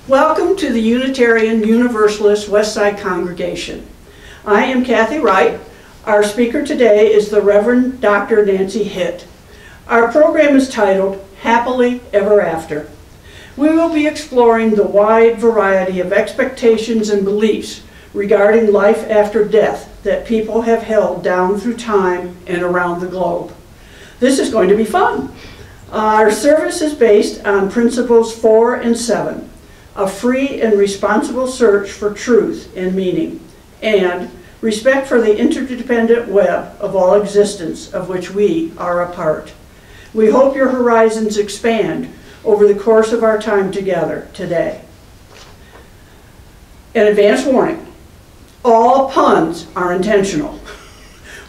Welcome to the Unitarian Universalist Westside Congregation. I am Kathy Wright. Our speaker today is the Reverend Dr. Nancy Hitt. Our program is titled Happily Ever After. We will be exploring the wide variety of expectations and beliefs regarding life after death that people have held down through time and around the globe. This is going to be fun. Our service is based on Principles 4 and 7. A free and responsible search for truth and meaning, and respect for the interdependent web of all existence of which we are a part. We hope your horizons expand over the course of our time together today. An advance warning, all puns are intentional.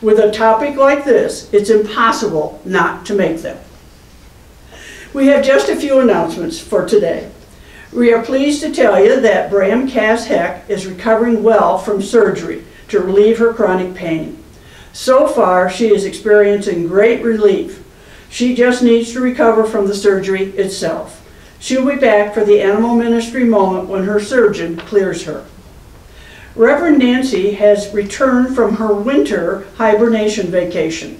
With a topic like this, it's impossible not to make them. We have just a few announcements for today. We are pleased to tell you that Bram Cass Heck is recovering well from surgery to relieve her chronic pain. So far, she is experiencing great relief. She just needs to recover from the surgery itself. She'll be back for the animal ministry moment when her surgeon clears her. Reverend Nancy has returned from her winter hibernation vacation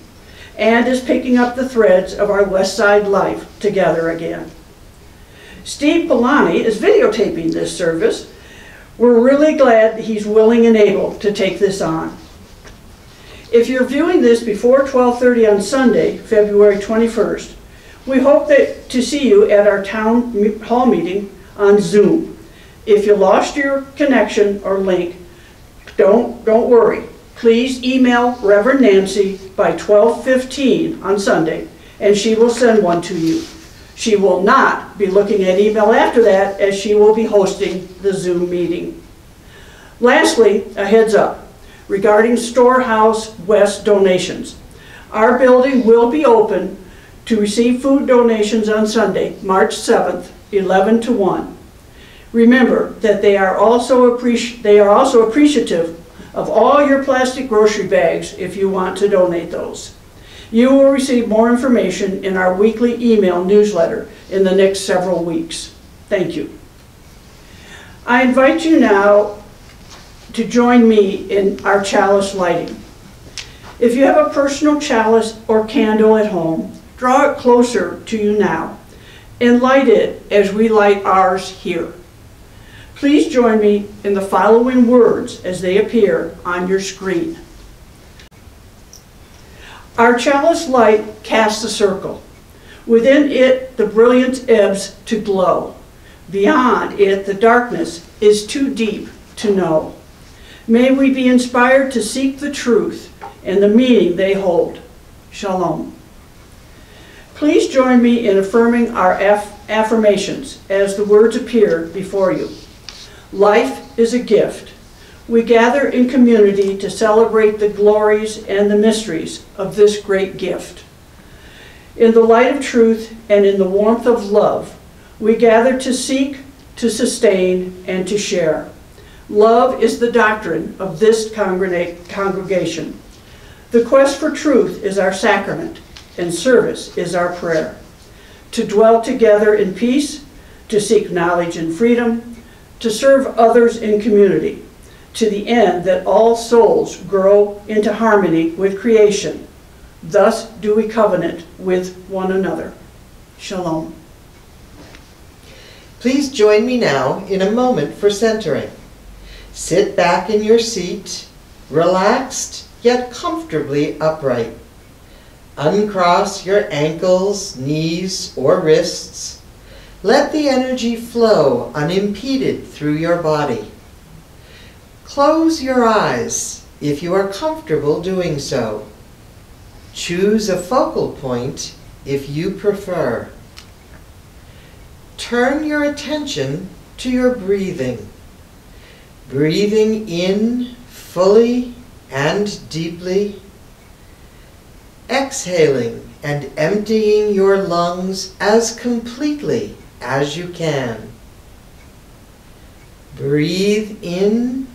and is picking up the threads of our West Side life together again. Steve Polani is videotaping this service. We're really glad he's willing and able to take this on. If you're viewing this before 12:30 on Sunday, February 21st, we hope to see you at our town hall meeting on Zoom. If you lost your connection or link, don't worry. Please email Reverend Nancy by 12:15 on Sunday, and she will send one to you. She will not be looking at email after that, as she will be hosting the Zoom meeting. Lastly, a heads up regarding Storehouse West donations. Our building will be open to receive food donations on Sunday, March 7th, 11 to 1. Remember that they are also appreciative of all your plastic grocery bags if you want to donate those. You will receive more information in our weekly email newsletter in the next several weeks. Thank you. I invite you now to join me in our chalice lighting. If you have a personal chalice or candle at home, draw it closer to you now and light it as we light ours here. Please join me in the following words as they appear on your screen. Our chalice light casts a circle. Within it, the brilliance ebbs to glow. Beyond it, the darkness is too deep to know. May we be inspired to seek the truth and the meaning they hold. Shalom. Please join me in affirming our affirmations as the words appear before you. Life is a gift. We gather in community to celebrate the glories and the mysteries of this great gift. In the light of truth and in the warmth of love, we gather to seek, to sustain, and to share. Love is the doctrine of this congregation. The quest for truth is our sacrament, and service is our prayer. To dwell together in peace, to seek knowledge and freedom, to serve others in community, to the end that all souls grow into harmony with creation. Thus do we covenant with one another. Shalom. Please join me now in a moment for centering. Sit back in your seat, relaxed yet comfortably upright. Uncross your ankles, knees, or wrists. Let the energy flow unimpeded through your body. Close your eyes if you are comfortable doing so. Choose a focal point if you prefer. Turn your attention to your breathing. Breathing in fully and deeply. Exhaling and emptying your lungs as completely as you can. Breathe in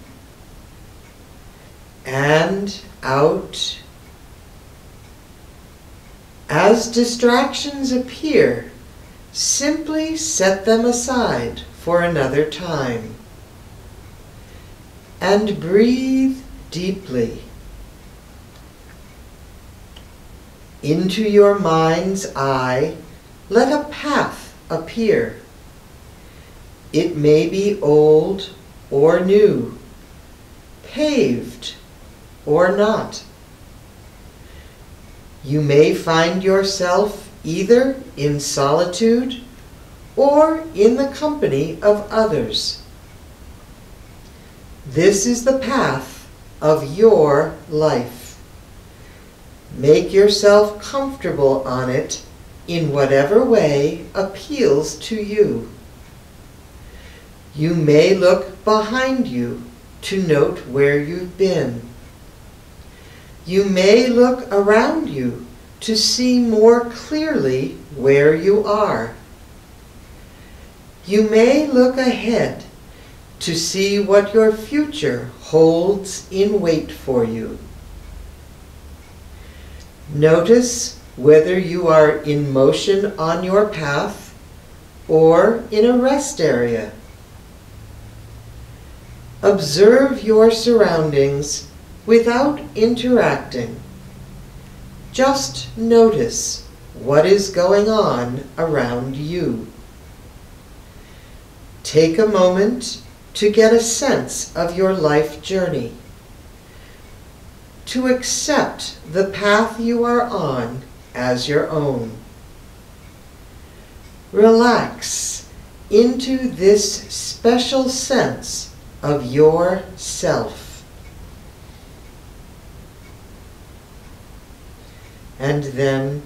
and out. As distractions appear, simply set them aside for another time. And breathe deeply. Into your mind's eye, let a path appear. It may be old or new, paved or not. You may find yourself either in solitude or in the company of others. This is the path of your life. Make yourself comfortable on it in whatever way appeals to you. You may look behind you to note where you've been. You may look around you to see more clearly where you are. You may look ahead to see what your future holds in wait for you. Notice whether you are in motion on your path or in a rest area. Observe your surroundings without interacting. Just notice what is going on around you. Take a moment to get a sense of your life journey, to accept the path you are on as your own. Relax into this special sense of yourself. And then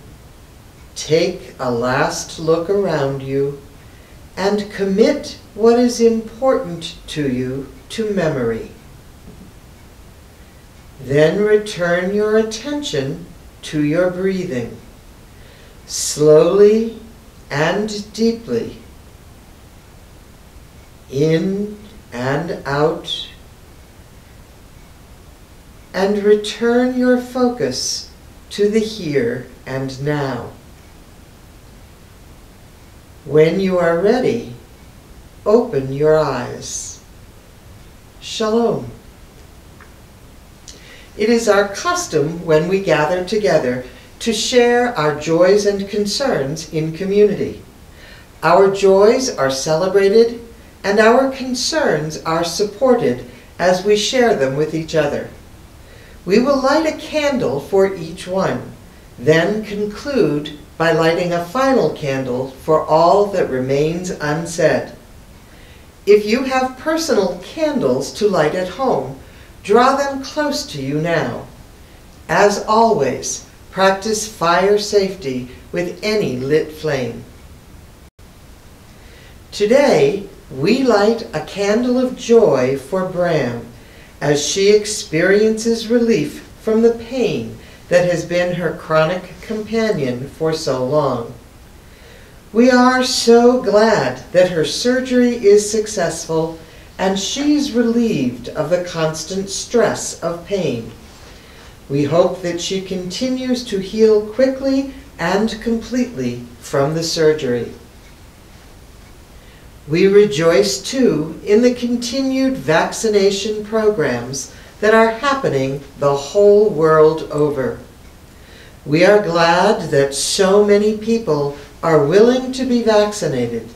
take a last look around you and commit what is important to you to memory. Then return your attention to your breathing, slowly and deeply, in and out, and return your focus to the here and now. When you are ready, open your eyes. Shalom. It is our custom when we gather together to share our joys and concerns in community. Our joys are celebrated and our concerns are supported as we share them with each other. We will light a candle for each one, then conclude by lighting a final candle for all that remains unsaid. If you have personal candles to light at home, draw them close to you now. As always, practice fire safety with any lit flame. Today, we light a candle of joy for Bram as she experiences relief from the pain that has been her chronic companion for so long. We are so glad that her surgery is successful and she's relieved of the constant stress of pain. We hope that she continues to heal quickly and completely from the surgery. We rejoice too in the continued vaccination programs that are happening the whole world over. We are glad that so many people are willing to be vaccinated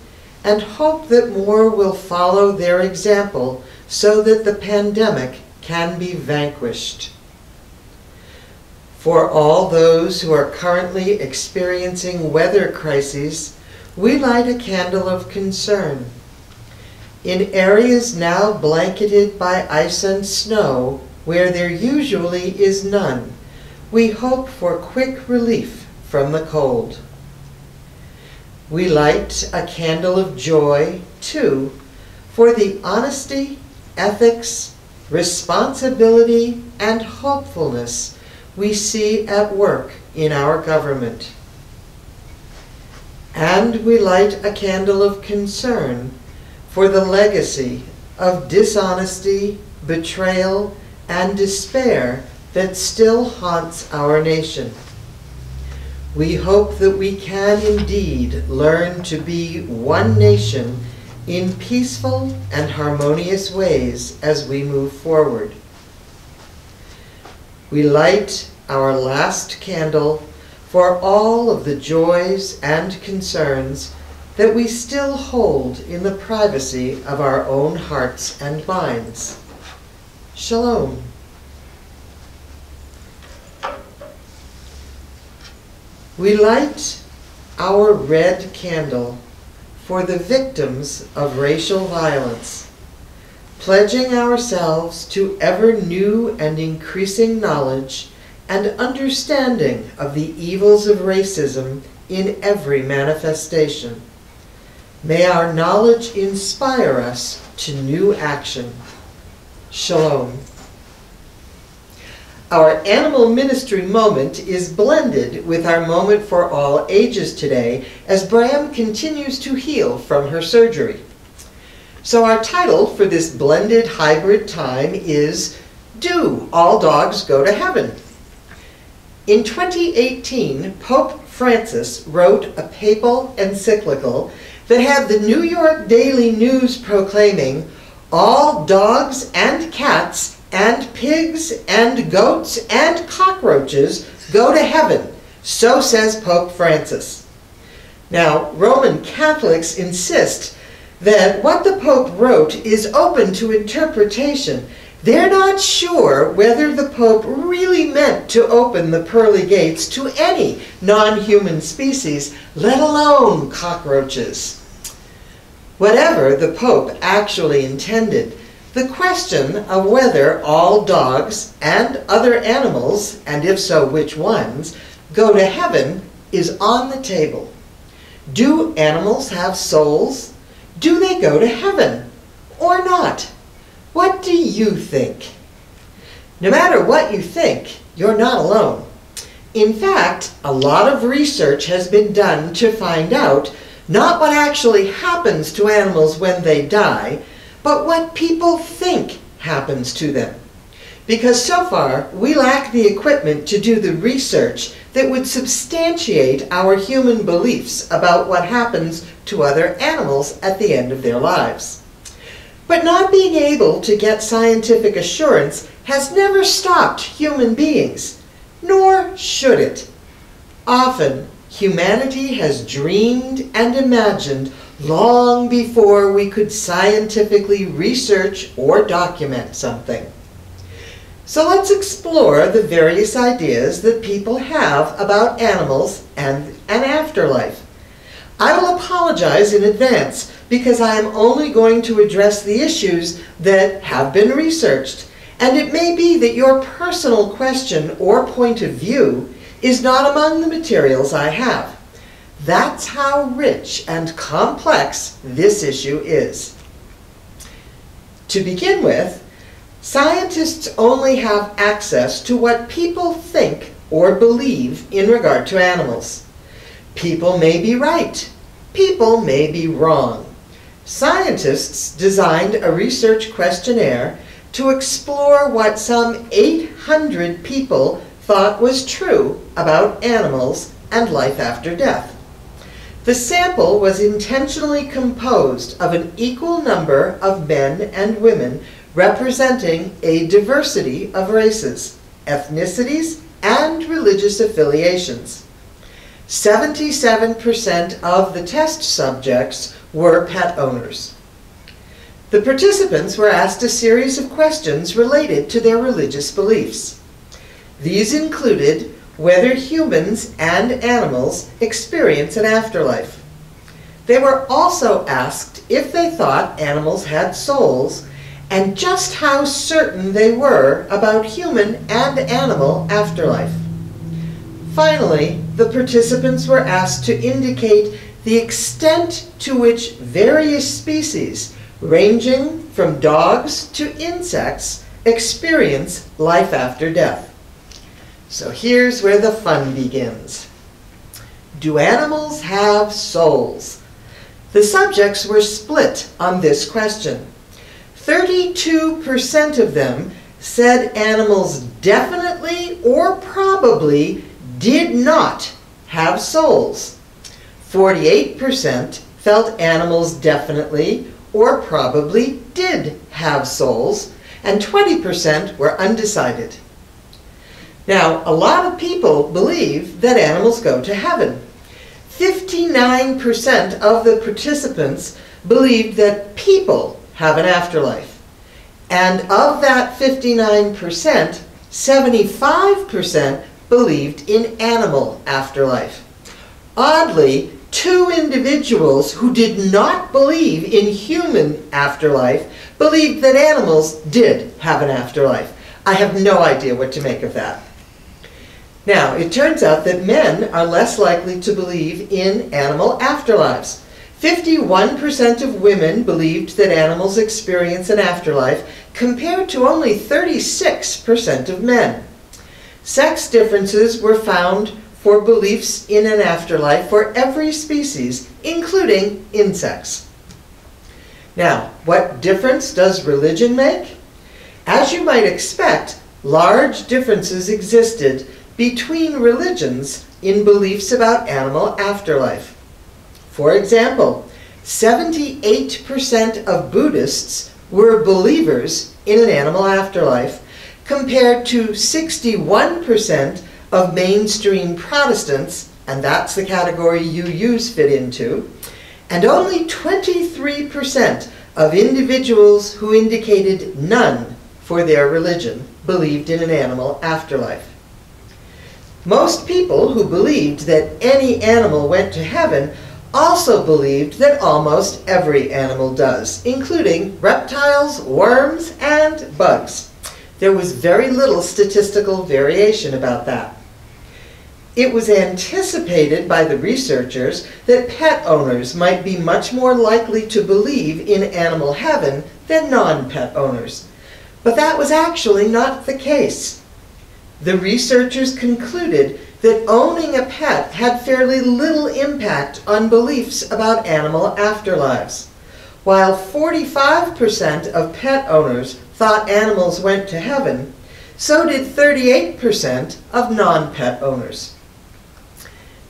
and hope that more will follow their example so that the pandemic can be vanquished. For all those who are currently experiencing weather crises, we light a candle of concern. In areas now blanketed by ice and snow, where there usually is none, we hope for quick relief from the cold. We light a candle of joy, too, for the honesty, ethics, responsibility, and hopefulness we see at work in our government. And we light a candle of concern for the legacy of dishonesty, betrayal, and despair that still haunts our nation. We hope that we can indeed learn to be one nation in peaceful and harmonious ways as we move forward. We light our last candle for all of the joys and concerns that we still hold in the privacy of our own hearts and minds. Shalom. We light our red candle for the victims of racial violence, pledging ourselves to ever new and increasing knowledge and understanding of the evils of racism in every manifestation. May our knowledge inspire us to new action. Shalom. Our animal ministry moment is blended with our moment for all ages today as Bram continues to heal from her surgery. So our title for this blended hybrid time is Do All Dogs Go to Heaven? In 2018, Pope Francis wrote a papal encyclical that had the New York Daily News proclaiming, "All dogs and cats and pigs and goats and cockroaches go to heaven," so says Pope Francis. Now, Roman Catholics insist that what the Pope wrote is open to interpretation. They're not sure whether the Pope really meant to open the pearly gates to any non-human species, let alone cockroaches. Whatever the Pope actually intended, the question of whether all dogs and other animals, and if so, which ones, go to heaven is on the table. Do animals have souls? Do they go to heaven or not? What do you think? No matter what you think, you're not alone. In fact, a lot of research has been done to find out not what actually happens to animals when they die, but what people think happens to them. Because so far, we lack the equipment to do the research that would substantiate our human beliefs about what happens to other animals at the end of their lives. But not being able to get scientific assurance has never stopped human beings, nor should it. Often, humanity has dreamed and imagined long before we could scientifically research or document something. So let's explore the various ideas that people have about animals and an afterlife. I will apologize in advance because I am only going to address the issues that have been researched, and it may be that your personal question or point of view is not among the materials I have. That's how rich and complex this issue is. To begin with, scientists only have access to what people think or believe in regard to animals. People may be right. People may be wrong. Scientists designed a research questionnaire to explore what some 800 people thought was true about animals and life after death. The sample was intentionally composed of an equal number of men and women representing a diversity of races, ethnicities, and religious affiliations. 77% of the test subjects were pet owners. The participants were asked a series of questions related to their religious beliefs. These included whether humans and animals experience an afterlife. They were also asked if they thought animals had souls and just how certain they were about human and animal afterlife. Finally, the participants were asked to indicate the extent to which various species, ranging from dogs to insects, experience life after death. So here's where the fun begins. Do animals have souls? The subjects were split on this question. 32% of them said animals definitely or probably did not have souls. 48% felt animals definitely or probably did have souls, and 20% were undecided. Now, a lot of people believe that animals go to heaven. 59% of the participants believed that people have an afterlife. And of that 59%, 75% believed in animal afterlife. Oddly, 2 individuals who did not believe in human afterlife believed that animals did have an afterlife. I have no idea what to make of that. Now, it turns out that men are less likely to believe in animal afterlives. 51% of women believed that animals experience an afterlife, compared to only 36% of men. Sex differences were found for beliefs in an afterlife for every species, including insects. Now, what difference does religion make? As you might expect, large differences existed between religions in beliefs about animal afterlife. For example, 78% of Buddhists were believers in an animal afterlife, compared to 61% of mainstream Protestants, and that's the category UUs fit into, and only 23% of individuals who indicated none for their religion believed in an animal afterlife. Most people who believed that any animal went to heaven also believed that almost every animal does, including reptiles, worms, and bugs. There was very little statistical variation about that. It was anticipated by the researchers that pet owners might be much more likely to believe in animal heaven than non-pet owners. But that was actually not the case. The researchers concluded that owning a pet had fairly little impact on beliefs about animal afterlives. While 45% of pet owners thought animals went to heaven, so did 38% of non-pet owners.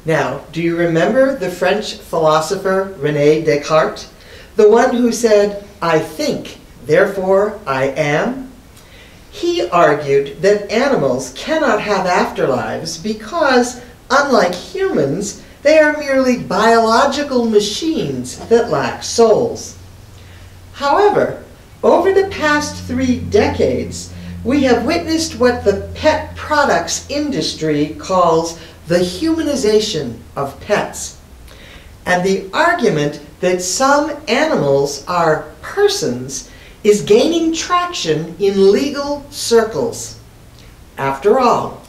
Now, do you remember the French philosopher René Descartes, the one who said, "I think, therefore I am"? He argued that animals cannot have afterlives because, unlike humans, they are merely biological machines that lack souls. However, over the past 3 decades, we have witnessed what the pet products industry calls the humanization of pets. And the argument that some animals are persons is gaining traction in legal circles. After all,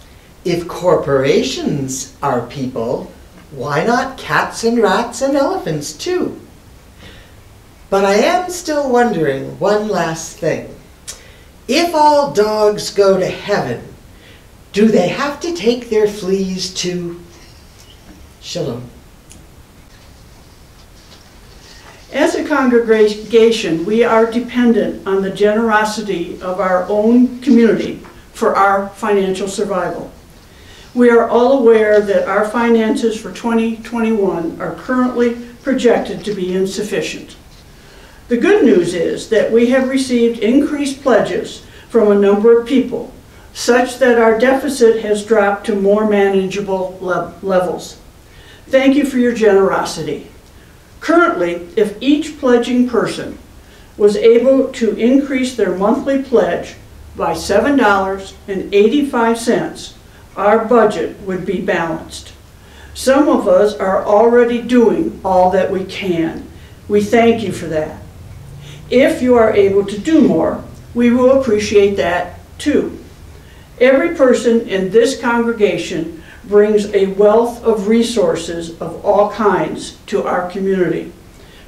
if corporations are people, why not cats and rats and elephants too? But I am still wondering one last thing. If all dogs go to heaven, do they have to take their fleas too? Shalom. As a congregation, we are dependent on the generosity of our own community for our financial survival. We are all aware that our finances for 2021 are currently projected to be insufficient. The good news is that we have received increased pledges from a number of people, such that our deficit has dropped to more manageable levels. Thank you for your generosity. Currently, if each pledging person was able to increase their monthly pledge by $7.85, our budget would be balanced. Some of us are already doing all that we can. We thank you for that. If you are able to do more, we will appreciate that too. Every person in this congregation brings a wealth of resources of all kinds to our community.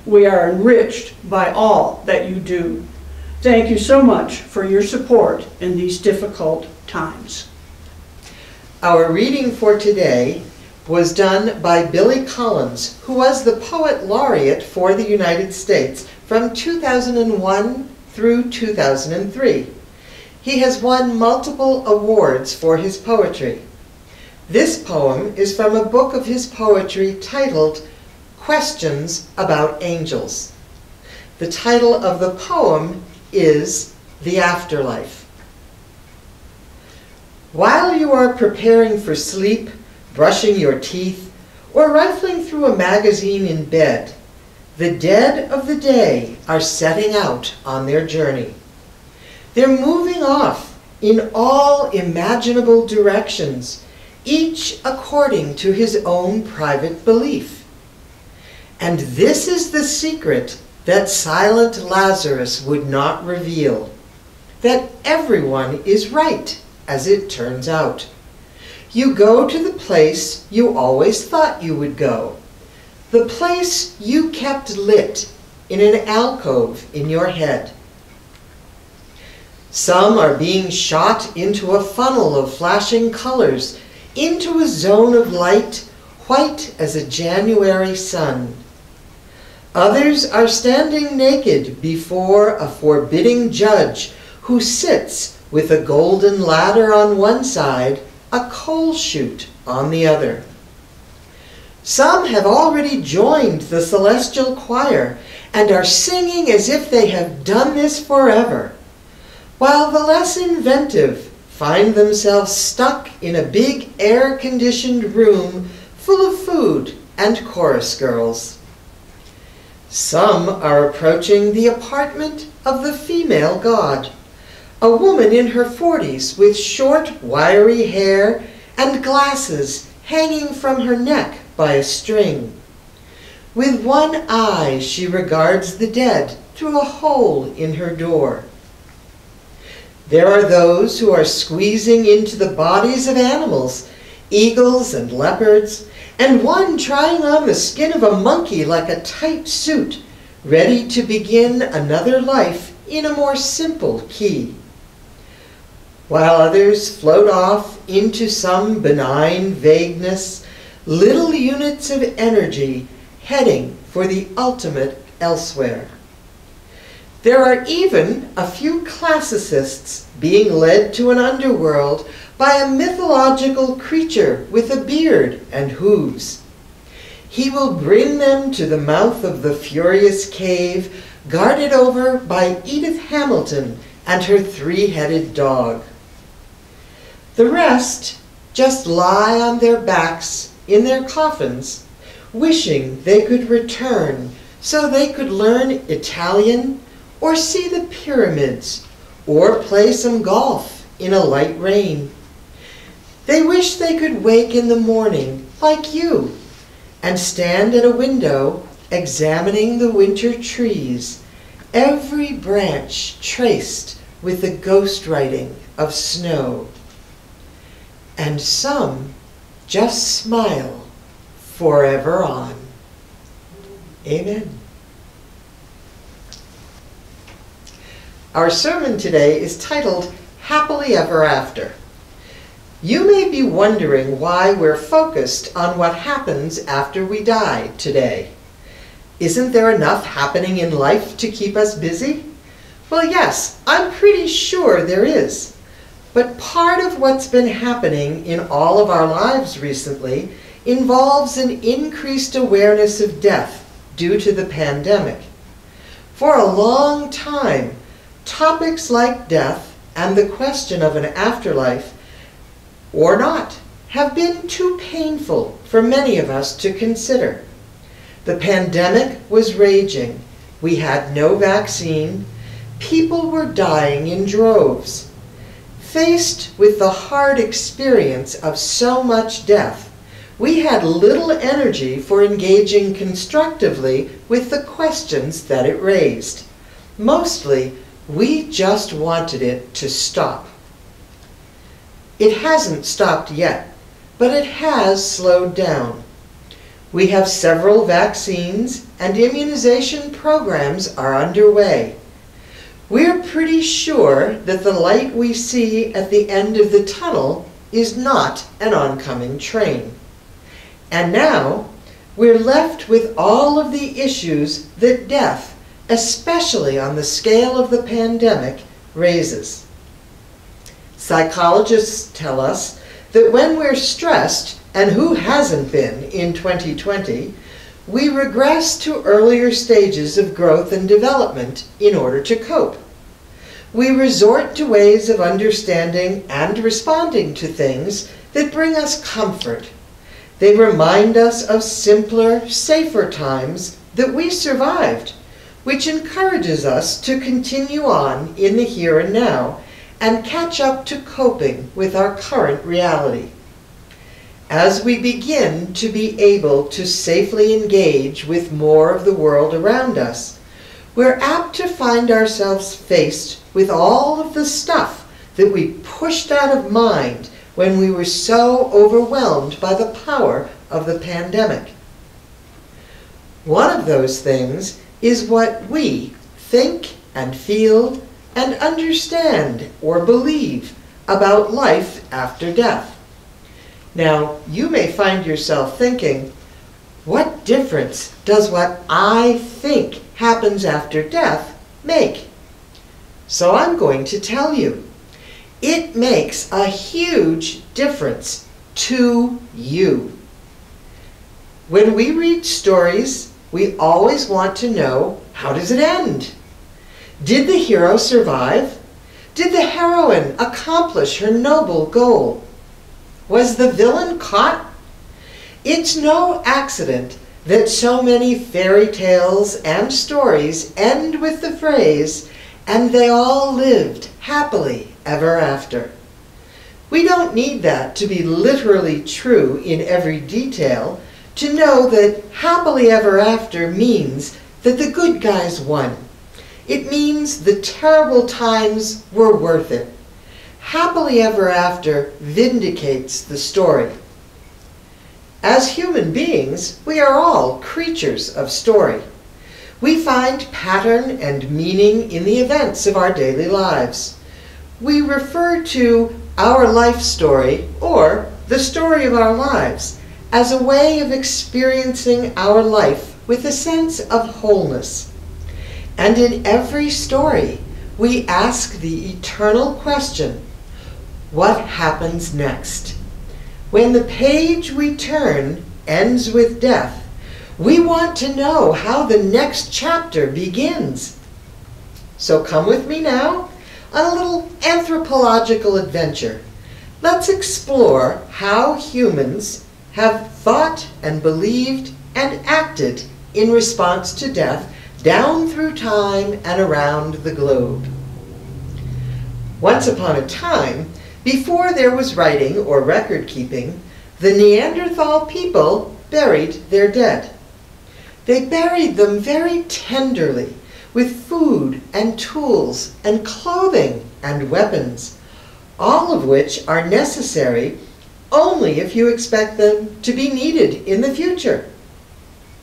We are enriched by all that you do. Thank you so much for your support in these difficult times. Our reading for today was done by Billy Collins, who was the Poet Laureate for the United States from 2001 through 2003. He has won multiple awards for his poetry. This poem is from a book of his poetry titled Questions About Angels. The title of the poem is The Afterlife. While you are preparing for sleep, brushing your teeth, or rifling through a magazine in bed, the dead of the day are setting out on their journey. They're moving off in all imaginable directions, each according to his own private belief. And this is the secret that silent Lazarus would not reveal, that everyone is right, as it turns out. You go to the place you always thought you would go, the place you kept lit in an alcove in your head. Some are being shot into a funnel of flashing colors, into a zone of light, white as a January sun. Others are standing naked before a forbidding judge who sits with a golden ladder on one side, a coal chute on the other. Some have already joined the celestial choir and are singing as if they have done this forever, while the less inventive find themselves stuck in a big air-conditioned room full of food and chorus girls. Some are approaching the apartment of the female god, a woman in her 40s with short, wiry hair and glasses hanging from her neck by a string. With one eye she regards the dead through a hole in her door. There are those who are squeezing into the bodies of animals, eagles and leopards, and one trying on the skin of a monkey like a tight suit, ready to begin another life in a more simple key. While others float off into some benign vagueness, little units of energy heading for the ultimate elsewhere. There are even a few classicists being led to an underworld by a mythological creature with a beard and hooves. He will bring them to the mouth of the furious cave, guarded over by Edith Hamilton and her three-headed dog. The rest just lie on their backs in their coffins, wishing they could return so they could learn Italian, or see the pyramids, or play some golf in a light rain. They wish they could wake in the morning like you and stand at a window examining the winter trees, every branch traced with the ghost writing of snow. And some just smile forever on. Amen. Our sermon today is titled Happily Ever After. You may be wondering why we're focused on what happens after we die today. Isn't there enough happening in life to keep us busy? Well, yes, I'm pretty sure there is. But part of what's been happening in all of our lives recently involves an increased awareness of death due to the pandemic. For a long time, topics like death and the question of an afterlife, or not, have been too painful for many of us to consider. The pandemic was raging. We had no vaccine. People were dying in droves. Faced with the hard experience of so much death, we had little energy for engaging constructively with the questions that it raised. Mostly, we just wanted it to stop. It hasn't stopped yet, but it has slowed down. We have several vaccines and immunization programs are underway. We're pretty sure that the light we see at the end of the tunnel is not an oncoming train. And now, we're left with all of the issues that death, especially on the scale of the pandemic, raises. Psychologists tell us that when we're stressed, and who hasn't been in 2020, we regress to earlier stages of growth and development in order to cope. We resort to ways of understanding and responding to things that bring us comfort. They remind us of simpler, safer times that we survived, which encourages us to continue on in the here and now and catch up to coping with our current reality. As we begin to be able to safely engage with more of the world around us, we're apt to find ourselves faced with all of the stuff that we pushed out of mind when we were so overwhelmed by the power of the pandemic. One of those things is what we think and feel and understand or believe about life after death. Now, you may find yourself thinking, what difference does what I think happens after death make? So I'm going to tell you. It makes a huge difference to you. When we read stories, we always want to know, how does it end? Did the hero survive? Did the heroine accomplish her noble goal? Was the villain caught? It's no accident that so many fairy tales and stories end with the phrase, "and they all lived happily ever after." We don't need that to be literally true in every detail to know that happily ever after means that the good guys won. It means the terrible times were worth it. Happily ever after vindicates the story. As human beings, we are all creatures of story. We find pattern and meaning in the events of our daily lives. We refer to our life story, or the story of our lives, as a way of experiencing our life with a sense of wholeness. And in every story, we ask the eternal question, what happens next? When the page we turn ends with death, we want to know how the next chapter begins. So come with me now on a little anthropological adventure. Let's explore how humans have thought and believed and acted in response to death down through time and around the globe. Once upon a time, before there was writing or record keeping, the Neanderthal people buried their dead. They buried them very tenderly with food and tools and clothing and weapons, all of which are necessary only if you expect them to be needed in the future.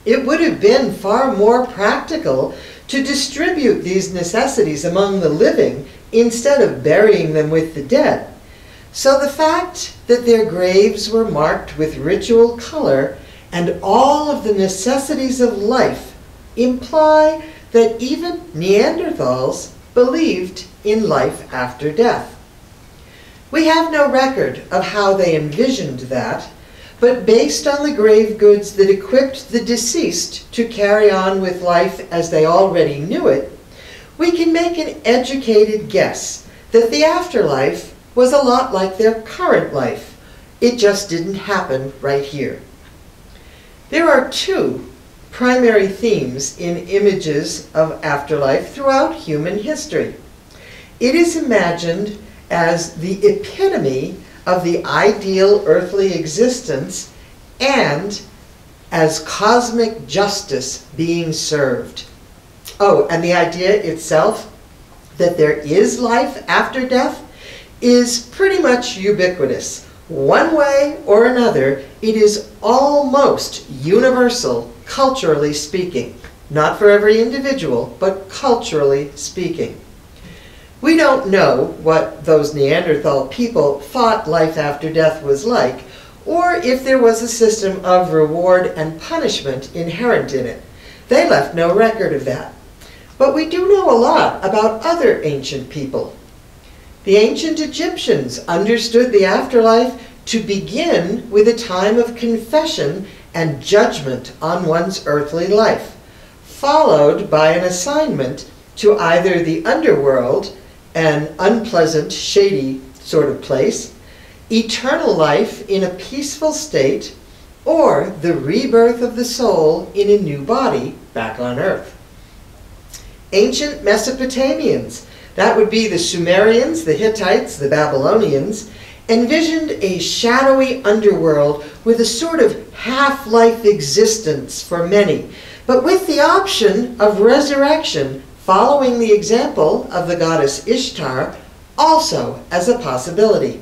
It would have been far more practical to distribute these necessities among the living instead of burying them with the dead. So the fact that their graves were marked with ritual color and all of the necessities of life imply that even Neanderthals believed in life after death. We have no record of how they envisioned that, but based on the grave goods that equipped the deceased to carry on with life as they already knew it, we can make an educated guess that the afterlife was a lot like their current life. It just didn't happen right here. There are two primary themes in images of afterlife throughout human history. It is imagined as the epitome of the ideal earthly existence and as cosmic justice being served. Oh, and the idea itself that there is life after death is pretty much ubiquitous. One way or another, it is almost universal, culturally speaking. Not for every individual, but culturally speaking. We don't know what those Neanderthal people thought life after death was like, or if there was a system of reward and punishment inherent in it. They left no record of that. But we do know a lot about other ancient people. The ancient Egyptians understood the afterlife to begin with a time of confession and judgment on one's earthly life, followed by an assignment to either the underworld, an unpleasant, shady sort of place, eternal life in a peaceful state, or the rebirth of the soul in a new body back on earth. Ancient Mesopotamians, that would be the Sumerians, the Hittites, the Babylonians, envisioned a shadowy underworld with a sort of half-life existence for many, but with the option of resurrection, following the example of the goddess Ishtar, also as a possibility.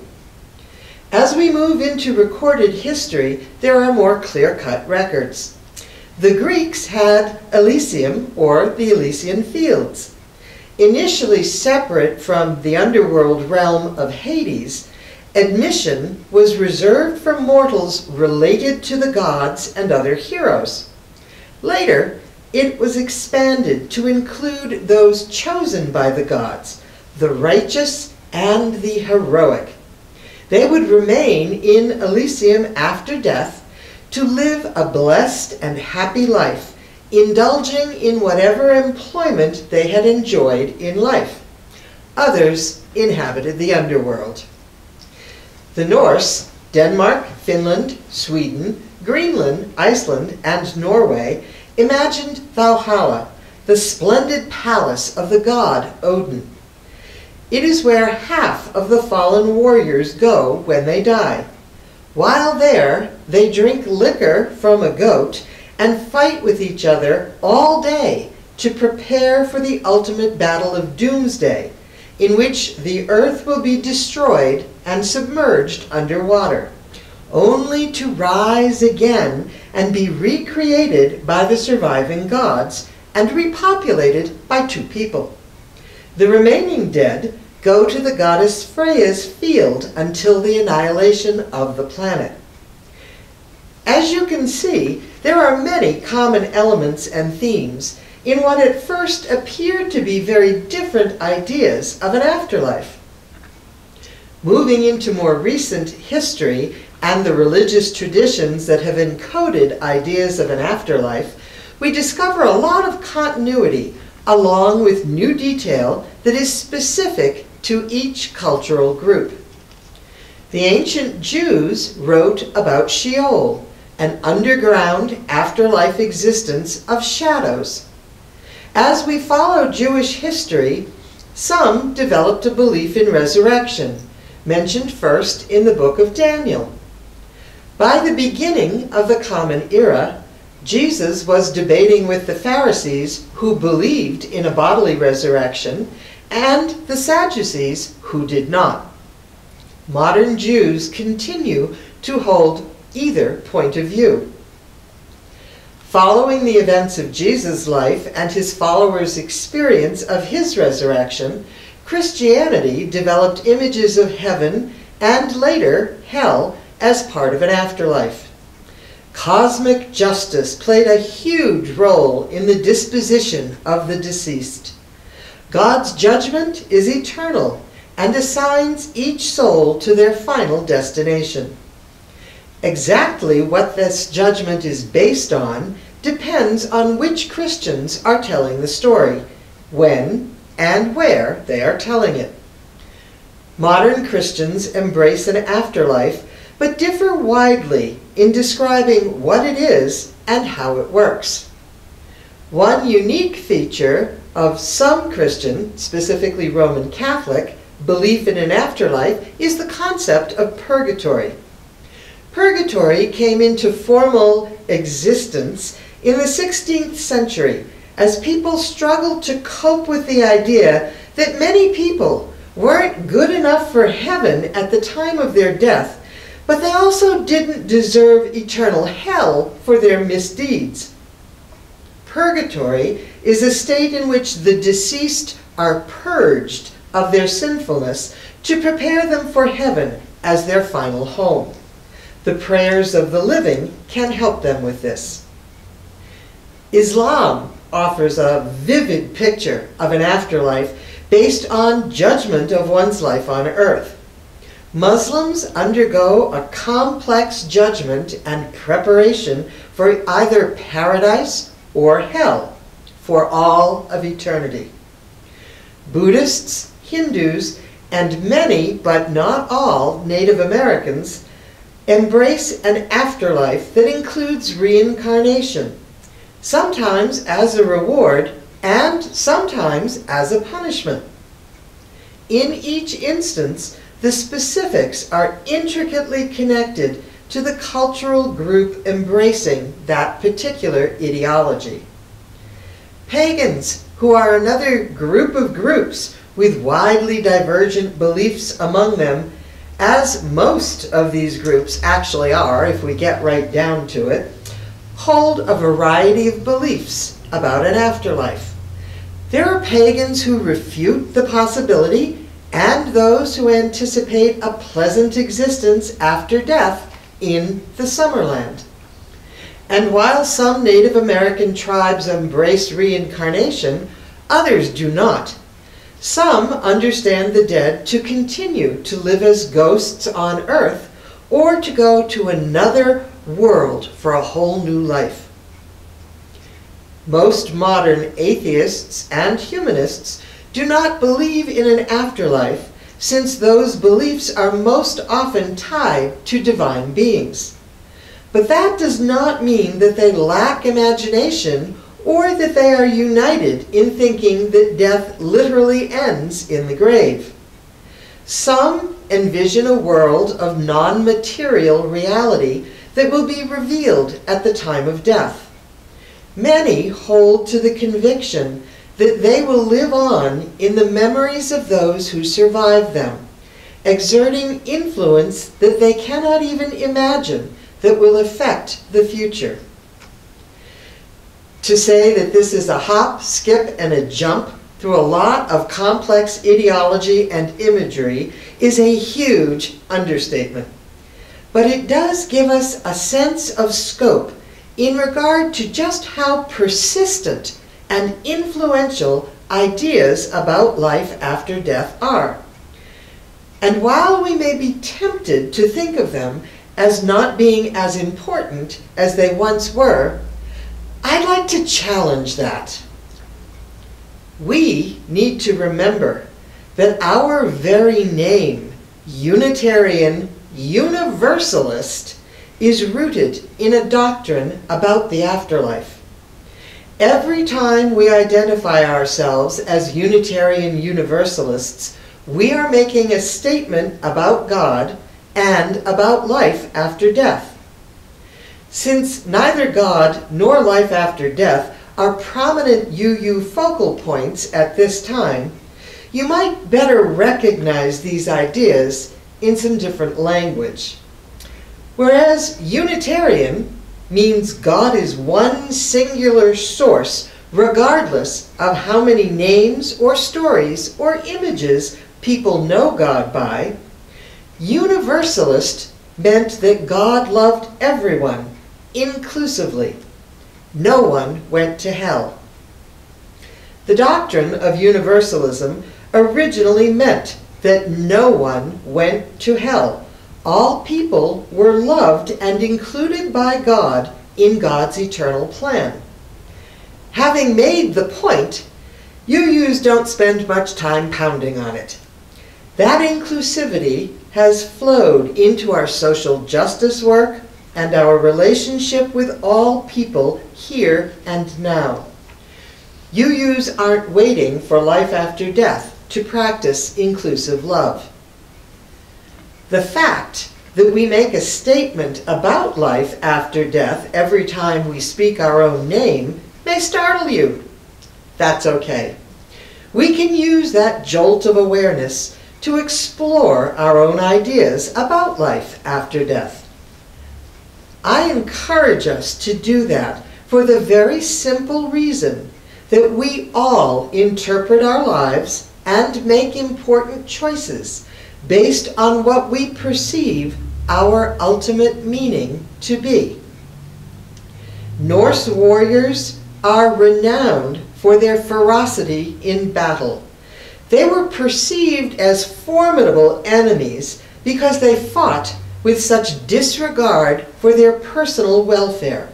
As we move into recorded history, there are more clear-cut records. The Greeks had Elysium, or the Elysian Fields. Initially separate from the underworld realm of Hades, admission was reserved for mortals related to the gods and other heroes. Later, it was expanded to include those chosen by the gods, the righteous and the heroic. They would remain in Elysium after death to live a blessed and happy life, indulging in whatever employment they had enjoyed in life. Others inhabited the underworld. The Norse, Denmark, Finland, Sweden, Greenland, Iceland, and Norway imagined Valhalla, the splendid palace of the god Odin. It is where half of the fallen warriors go when they die. While there, they drink liquor from a goat and fight with each other all day to prepare for the ultimate battle of Doomsday, in which the earth will be destroyed and submerged underwater, only to rise again and be recreated by the surviving gods and repopulated by two people. The remaining dead go to the goddess Freya's field until the annihilation of the planet. As you can see, there are many common elements and themes in what at first appeared to be very different ideas of an afterlife. Moving into more recent history and the religious traditions that have encoded ideas of an afterlife, we discover a lot of continuity along with new detail that is specific to each cultural group. The ancient Jews wrote about Sheol, an underground afterlife existence of shadows. As we follow Jewish history, some developed a belief in resurrection, mentioned first in the book of Daniel. By the beginning of the Common Era, Jesus was debating with the Pharisees who believed in a bodily resurrection and the Sadducees who did not. Modern Jews continue to hold either point of view. Following the events of Jesus' life and his followers' experience of his resurrection, Christianity developed images of heaven and later hell as part of an afterlife. Cosmic justice played a huge role in the disposition of the deceased. God's judgment is eternal and assigns each soul to their final destination. Exactly what this judgment is based on depends on which Christians are telling the story, when and where they are telling it. Modern Christians embrace an afterlife, but differ widely in describing what it is and how it works. One unique feature of some Christian, specifically Roman Catholic, belief in an afterlife is the concept of purgatory. Purgatory came into formal existence in the 16th century as people struggled to cope with the idea that many people weren't good enough for heaven at the time of their death, but they also didn't deserve eternal hell for their misdeeds. Purgatory is a state in which the deceased are purged of their sinfulness to prepare them for heaven as their final home. The prayers of the living can help them with this. Islam offers a vivid picture of an afterlife based on judgment of one's life on earth. Muslims undergo a complex judgment and preparation for either paradise or hell for all of eternity. Buddhists, Hindus, and many, but not all, Native Americans embrace an afterlife that includes reincarnation, sometimes as a reward and sometimes as a punishment. In each instance, the specifics are intricately connected to the cultural group embracing that particular ideology. Pagans, who are another group of groups with widely divergent beliefs among them, as most of these groups actually are, if we get right down to it, hold a variety of beliefs about an afterlife. There are pagans who refute the possibility and those who anticipate a pleasant existence after death in the Summerland. And while some Native American tribes embrace reincarnation, others do not. Some understand the dead to continue to live as ghosts on Earth or to go to another world for a whole new life. Most modern atheists and humanists do not believe in an afterlife, since those beliefs are most often tied to divine beings. But that does not mean that they lack imagination or that they are united in thinking that death literally ends in the grave. Some envision a world of non-material reality that will be revealed at the time of death. Many hold to the conviction that they will live on in the memories of those who survived them, exerting influence that they cannot even imagine that will affect the future. To say that this is a hop, skip, and a jump through a lot of complex ideology and imagery is a huge understatement. But it does give us a sense of scope in regard to just how persistent and influential ideas about life after death are. And while we may be tempted to think of them as not being as important as they once were, I'd like to challenge that. We need to remember that our very name, Unitarian Universalist, is rooted in a doctrine about the afterlife. Every time we identify ourselves as Unitarian Universalists, we are making a statement about God and about life after death. Since neither God nor life after death are prominent UU focal points at this time, you might better recognize these ideas in some different language. Whereas Unitarian means God is one singular source, regardless of how many names or stories or images people know God by, Universalist meant that God loved everyone, inclusively. No one went to hell. The doctrine of universalism originally meant that no one went to hell. All people were loved and included by God in God's eternal plan. Having made the point, UUs don't spend much time pounding on it. That inclusivity has flowed into our social justice work and our relationship with all people here and now. UUs aren't waiting for life after death to practice inclusive love. The fact that we make a statement about life after death every time we speak our own name may startle you. That's okay. We can use that jolt of awareness to explore our own ideas about life after death. I encourage us to do that for the very simple reason that we all interpret our lives and make important choices based on what we perceive our ultimate meaning to be. Norse warriors are renowned for their ferocity in battle. They were perceived as formidable enemies because they fought with such disregard for their personal welfare.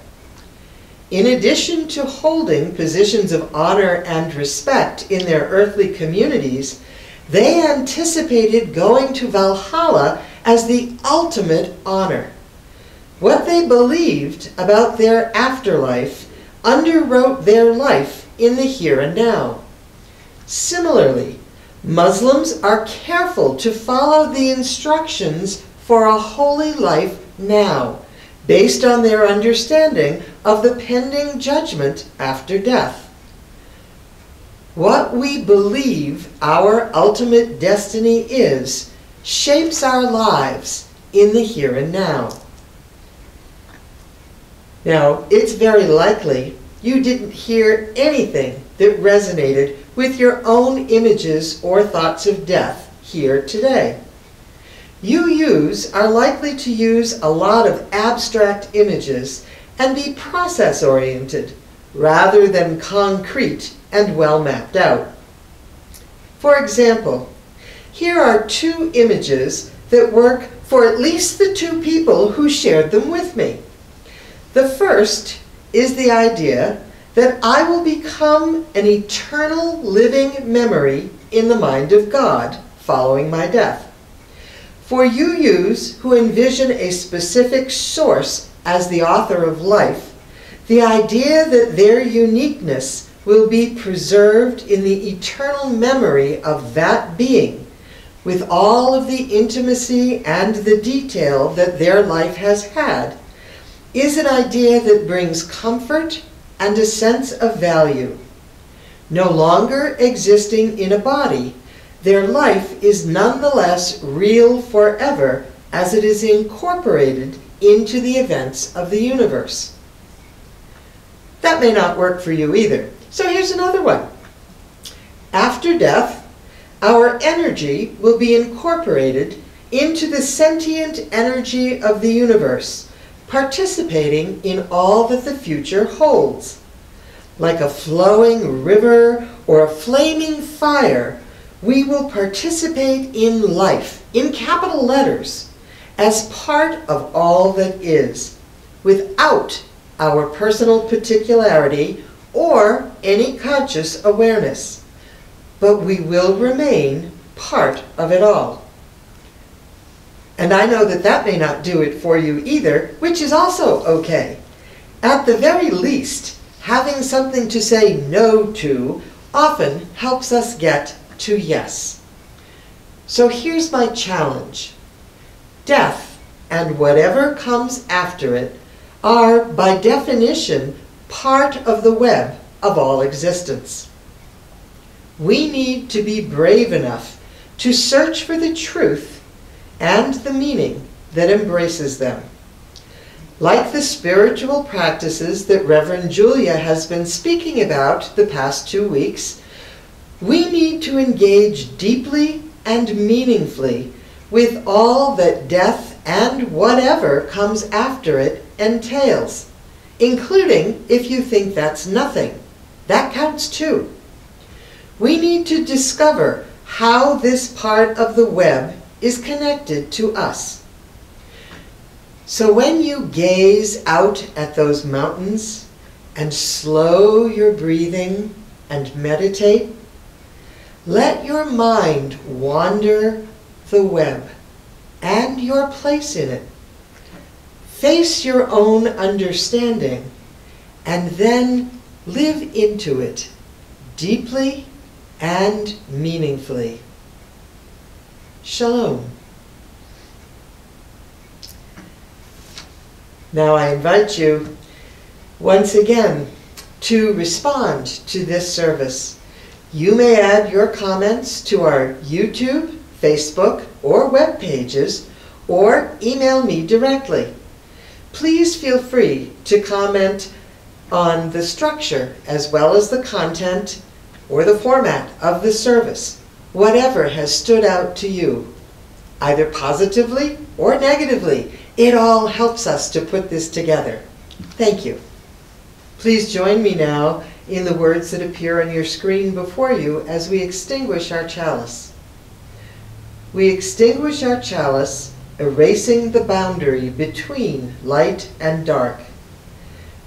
In addition to holding positions of honor and respect in their earthly communities, they anticipated going to Valhalla as the ultimate honor. What they believed about their afterlife underwrote their life in the here and now. Similarly, Muslims are careful to follow the instructions for a holy life now, based on their understanding of the pending judgment after death. What we believe our ultimate destiny is shapes our lives in the here and now. Now, it's very likely you didn't hear anything that resonated with your own images or thoughts of death here today. UUs are likely to use a lot of abstract images and be process-oriented rather than concrete and well mapped out. For example, here are two images that work for at least the two people who shared them with me. The first is the idea that I will become an eternal living memory in the mind of God following my death. For UUs who envision a specific source as the author of life, the idea that their uniqueness will be preserved in the eternal memory of that being, with all of the intimacy and the detail that their life has had, is an idea that brings comfort and a sense of value. No longer existing in a body, their life is nonetheless real forever as it is incorporated into the events of the universe. That may not work for you either. So here's another one. After death, our energy will be incorporated into the sentient energy of the universe, participating in all that the future holds. Like a flowing river or a flaming fire, we will participate in life, in capital letters, as part of all that is, without our personal particularity or any conscious awareness. But we will remain part of it all. And I know that that may not do it for you either, which is also okay. At the very least, having something to say no to often helps us get to yes. So here's my challenge. Death and whatever comes after it are, by definition, part of the web of all existence. We need to be brave enough to search for the truth and the meaning that embraces them. Like the spiritual practices that Reverend Julia has been speaking about the past 2 weeks, we need to engage deeply and meaningfully with all that death and whatever comes after it entails, including if you think that's nothing. That counts too. We need to discover how this part of the web is connected to us. So when you gaze out at those mountains and slow your breathing and meditate, let your mind wander the web and your place in it. Face your own understanding and then live into it deeply and meaningfully. Shalom. Now I invite you once again to respond to this service. You may add your comments to our YouTube, Facebook, or web pages, or email me directly. Please feel free to comment on the structure as well as the content or the format of the service, whatever has stood out to you, either positively or negatively. It all helps us to put this together. Thank you. Please join me now in the words that appear on your screen before you as we extinguish our chalice. we extinguish our chalice, erasing the boundary between light and dark.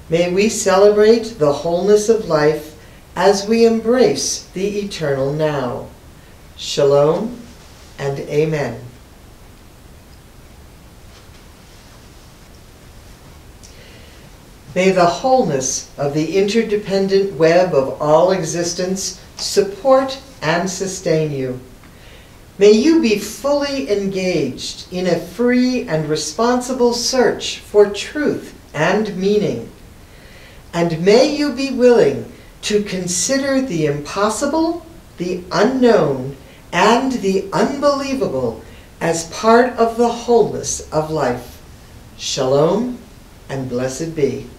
May we celebrate the wholeness of life as we embrace the eternal now. Shalom and amen. May the wholeness of the interdependent web of all existence support and sustain you. May you be fully engaged in a free and responsible search for truth and meaning. And may you be willing to consider the impossible, the unknown, and the unbelievable as part of the wholeness of life. Shalom and blessed be.